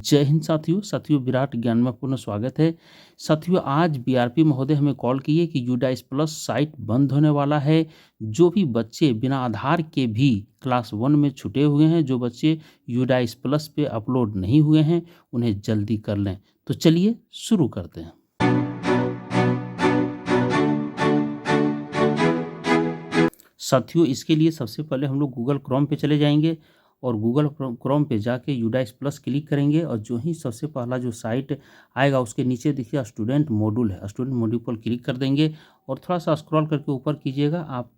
जय हिंद साथियों विराट ज्ञान में पूर्ण स्वागत है। साथियों आज बीआरपी महोदय हमें कॉल किए कि यूडाइस प्लस साइट बंद होने वाला है। जो भी बच्चे बिना आधार के भी क्लास 1 में छूटे हुए हैं, जो बच्चे यूडाइस प्लस पे अपलोड नहीं हुए हैं, उन्हें जल्दी कर लें। तो चलिए शुरू करते हैं। साथियों इसके लिए सबसे पहले हम लोग गूगल क्रोम पे चले जाएंगे और गूगल क्रोम पे जाके यूडाइस प्लस क्लिक करेंगे और जो ही सबसे पहला जो साइट आएगा उसके नीचे देखिए स्टूडेंट मॉड्यूल है, स्टूडेंट मॉड्यूल पर क्लिक कर देंगे और थोड़ा सा स्क्रॉल करके ऊपर कीजिएगा। आप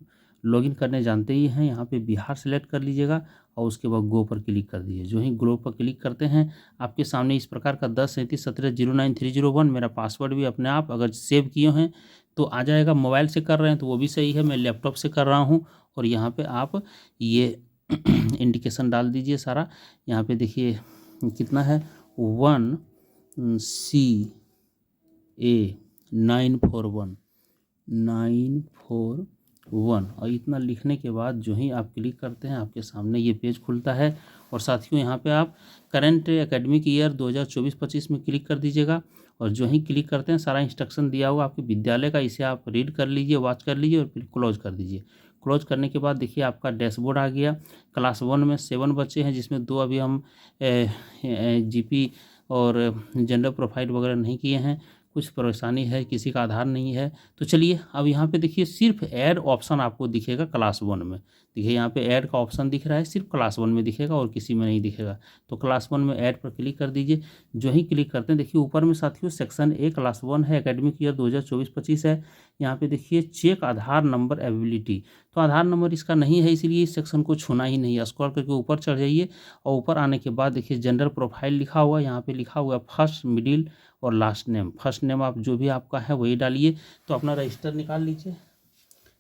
लॉगिन करने जानते ही हैं, यहाँ पे बिहार सेलेक्ट कर लीजिएगा और उसके बाद गो पर क्लिक कर दीजिए। जो ही गो पर क्लिक करते हैं आपके सामने इस प्रकार का 10371709 मेरा पासवर्ड भी अपने आप अगर सेव किए हैं तो आ जाएगा। मोबाइल से कर रहे हैं तो वो भी सही है, मैं लैपटॉप से कर रहा हूँ और यहाँ पे आप ये इंडिकेशन डाल दीजिए सारा। यहाँ पे देखिए कितना है 1CA941 और इतना लिखने के बाद जो ही आप क्लिक करते हैं आपके सामने ये पेज खुलता है। और साथियों यहाँ पे आप करंट एकेडमिक ईयर 2024-25 में क्लिक कर दीजिएगा और जो ही क्लिक करते हैं सारा इंस्ट्रक्शन दिया हुआ आपके विद्यालय का, इसे आप रीड कर लीजिए, वॉच कर लीजिए और फिर क्लोज कर दीजिए। क्लोज करने के बाद देखिए आपका डैशबोर्ड आ गया। क्लास 1 में 7 बच्चे हैं जिसमें 2 अभी हम जीपी और जेंडर प्रोफाइल वगैरह नहीं किए हैं, कुछ परेशानी है, किसी का आधार नहीं है। तो चलिए अब यहाँ पे देखिए सिर्फ ऐड ऑप्शन आपको दिखेगा क्लास 1 में। देखिए यहाँ पे ऐड का ऑप्शन दिख रहा है, सिर्फ क्लास 1 में दिखेगा और किसी में नहीं दिखेगा। तो क्लास 1 में ऐड पर क्लिक कर दीजिए। जो ही क्लिक करते हैं देखिए ऊपर में साथियों सेक्शन ए क्लास 1 है, एकेडमिक ईयर 2024-25 है। यहाँ पे देखिए चेक आधार नंबर अवेलेबिलिटी, तो आधार नंबर इसका नहीं है इसलिए इस सेक्शन को छूना ही नहीं है। स्क्रॉल करके ऊपर चढ़ जाइए और ऊपर आने के बाद देखिए जेंडर प्रोफाइल लिखा हुआ है, यहाँ पे लिखा हुआ है फर्स्ट मिडिल और लास्ट नेम। फर्स्ट नेम आप जो भी आपका है वही डालिए। तो अपना रजिस्टर निकाल लीजिए,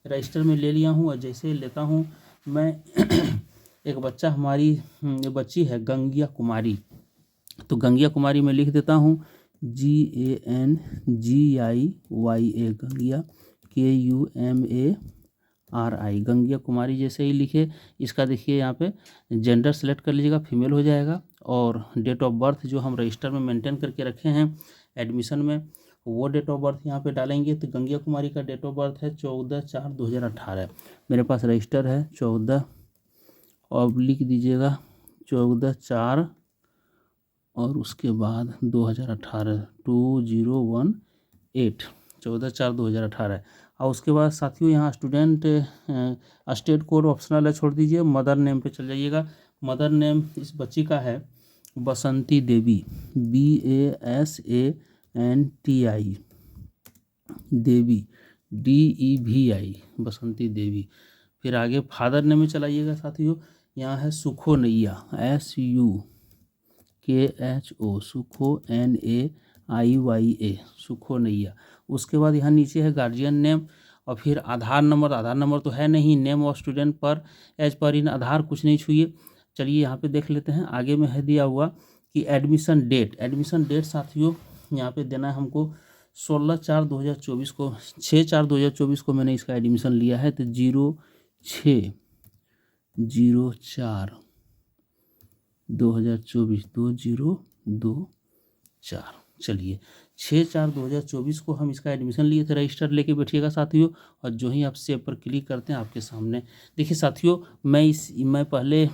रजिस्टर में ले लिया हूँ और जैसे लेता हूँ मैं एक बच्चा हमारी बच्ची है गंगिया कुमारी, तो गंगिया कुमारी में लिख देता हूँ GANGIYA गंगिया KUMARI गंगिया कुमारी। जैसे ही लिखे इसका देखिए यहाँ पे जेंडर सेलेक्ट कर लीजिएगा, फीमेल हो जाएगा। और डेट ऑफ बर्थ जो हम रजिस्टर में मेंटेन करके रखे हैं एडमिशन में वो डेट ऑफ बर्थ यहाँ पे डालेंगे। तो गंगिया कुमारी का डेट ऑफ बर्थ है 14/4/2018। मेरे पास रजिस्टर है 14 और लिख दीजिएगा 14/4 और उसके बाद 2018 2018 14/4/2018। और उसके बाद साथियों यहाँ स्टूडेंट स्टेट कोड ऑप्शनल है, छोड़ दीजिए। मदर नेम पे चल जाइएगा। मदर नेम इस बच्ची का है बसंती देवी, BASANTI देवी DEVI बसंती देवी। फिर आगे फादर नेम में चलाइएगा साथियों, यहाँ है सुखो नैया SUKHO सुखो NAIYA सुखो नैया। उसके बाद यहाँ नीचे है गार्जियन नेम और फिर आधार नंबर तो है नहीं, नेम ऑफ स्टूडेंट पर एज पर इन आधार कुछ नहीं छूइए। चलिए यहाँ पे देख लेते हैं। आगे में है दिया हुआ कि एडमिशन डेट साथियों यहाँ पे देना है हमको 16/4/2024 को, 6/4/2024 को मैंने इसका एडमिशन लिया है। तो 06/04/2024 2024। चलिए 6/4/2024 को हम इसका एडमिशन लिए थे। रजिस्टर लेके बैठिएगा साथियों और जो ही आप सेव पर क्लिक करते हैं आपके सामने देखिए साथियों मैं पहले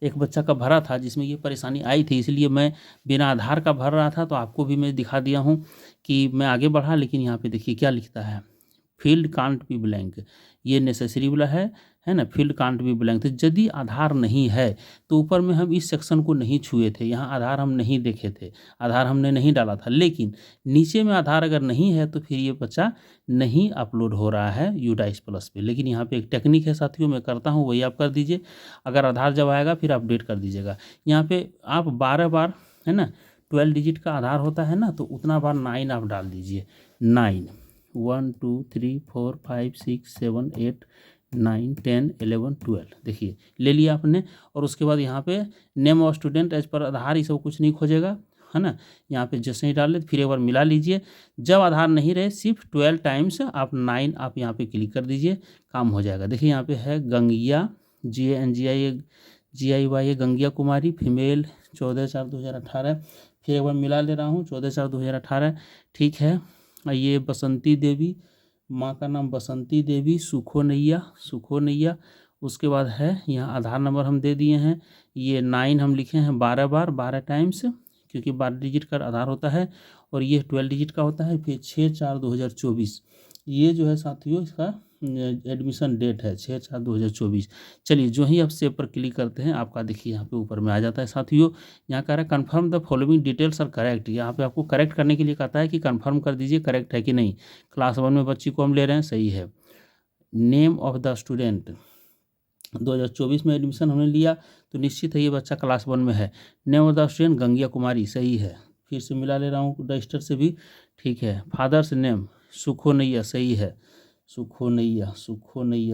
एक बच्चा का भरा था जिसमें ये परेशानी आई थी, इसलिए मैं बिना आधार का भर रहा था। तो आपको भी मैं दिखा दिया हूँ कि मैं आगे बढ़ा। लेकिन यहाँ पे देखिए क्या लिखता है, फील्ड कांट बी ब्लैंक, ये नेसेसरी वाला है ना, फील्ड कांट बी ब्लैंक। तो यदि आधार नहीं है तो ऊपर में हम इस सेक्शन को नहीं छुए थे, यहाँ आधार हम नहीं देखे थे, आधार हमने नहीं डाला था। लेकिन नीचे में आधार अगर नहीं है तो फिर ये बच्चा नहीं अपलोड हो रहा है यूडाइस प्लस पे। लेकिन यहाँ पे एक टेक्निक है साथियों, मैं करता हूँ वही आप कर दीजिए। अगर आधार जब आएगा फिर अपडेट कर दीजिएगा। यहाँ पे आप 12 बार है ना 12 डिजिट का आधार होता है ना, तो उतना बार 9 आप डाल दीजिए। 9 1 2 3 4 5 6 7 8 9 10 11 12 देखिए ले लिया आपने। और उसके बाद यहाँ पे name of student as per आधार ये सब कुछ नहीं खोजेगा है ना। यहाँ पे जैसे ही डाल ले फिर एक बार मिला लीजिए। जब आधार नहीं रहे सिर्फ 12 टाइम्स आप 9 आप यहाँ पे क्लिक कर दीजिए, काम हो जाएगा। देखिए यहाँ पे है गंगिया GANGIA गंगिया कुमारी, फीमेल 14/4/2018। फिर एक बार मिला ले रहा हूँ 14/4/2018। ठीक है, ये बसंती देवी, माँ का नाम बसंती देवी, सुखो नैया। उसके बाद है यहाँ आधार नंबर हम दे दिए हैं, ये 9 हम लिखे हैं 12 बार 12 टाइम्स, क्योंकि 12 डिजिट का आधार होता है और ये 12 डिजिट का होता है। फिर 6/4/2024 ये जो है साथियों इसका एडमिशन डेट है 6/4/2024। चलिए जो ही आप सेव पर क्लिक करते हैं आपका देखिए यहाँ पे ऊपर में आ जाता है साथियों। यहाँ कह रहा है confirm the following details are correct. यहाँ पे आपको करेक्ट करने के लिए कहता है कि कन्फर्म कर दीजिए करेक्ट है कि नहीं। क्लास 1 में बच्ची को हम ले रहे हैं, सही है। नेम ऑफ द स्टूडेंट, 2024 में एडमिशन हमने लिया तो निश्चित है ये बच्चा क्लास 1 में है। नेम ऑफ द स्टूडेंट गंगिया कुमारी, सही है। फिर से मिला ले रहा हूँ रजिस्टर से भी, ठीक है। फादर्स नेम सुखो नैया, सही है। सुखो नैया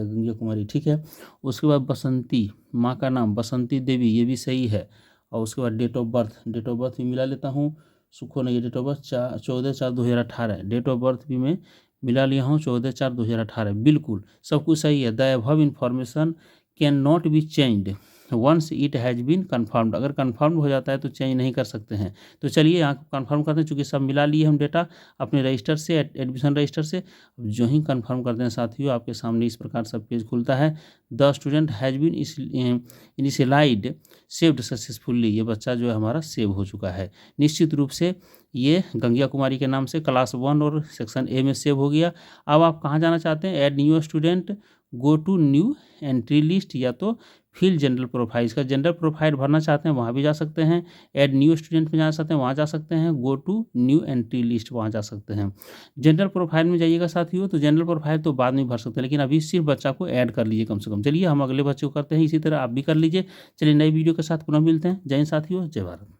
गंगिया कुमारी, ठीक है। उसके बाद बसंती, माँ का नाम बसंती देवी, ये भी सही है। और उसके बाद डेट ऑफ बर्थ भी मिला लेता हूँ। Sukho Naiya date of birth 14/4/2018, date of birth भी मैं मिला लिया हूँ 14/4/2018, बिल्कुल सब कुछ सही है। The above information can not be changed once it has been confirmed. अगर कन्फर्म हो जाता है तो चेंज नहीं कर सकते हैं। तो चलिए यहाँ कन्फर्म करते हैं, चूँकि सब मिला लिए हम डेटा अपने रजिस्टर से, एडमिशन रजिस्टर से। जो ही कन्फर्म करते हैं साथियों आपके सामने इस प्रकार सब पेज खुलता है। The student has been initialized saved successfully, ये बच्चा जो है हमारा सेव हो चुका है। निश्चित रूप से ये गंगिया कुमारी के नाम से क्लास 1 और सेक्शन ए में सेव हो गया। अब आप कहाँ जाना चाहते हैं? Add new student, go to new entry list, या तो फिल जनरल प्रोफाइल। इसका जनरल प्रोफाइल भरना चाहते हैं वहाँ भी जा सकते हैं। ऐड न्यू स्टूडेंट में जाना चाहते हैं वहाँ जा सकते हैं। Go to new entry list वहाँ जा सकते हैं। जनरल प्रोफाइल में जाइएगा साथियों तो जनरल प्रोफाइल तो बाद में भर सकते हैं, लेकिन अभी सिर्फ बच्चा को ऐड कर लीजिए कम से कम। चलिए हम अगले बच्चे को करते हैं, इसी तरह आप भी कर लीजिए। चलिए नई वीडियो के साथ पुनः मिलते हैं। जय हिंद साथियों, जय भारत।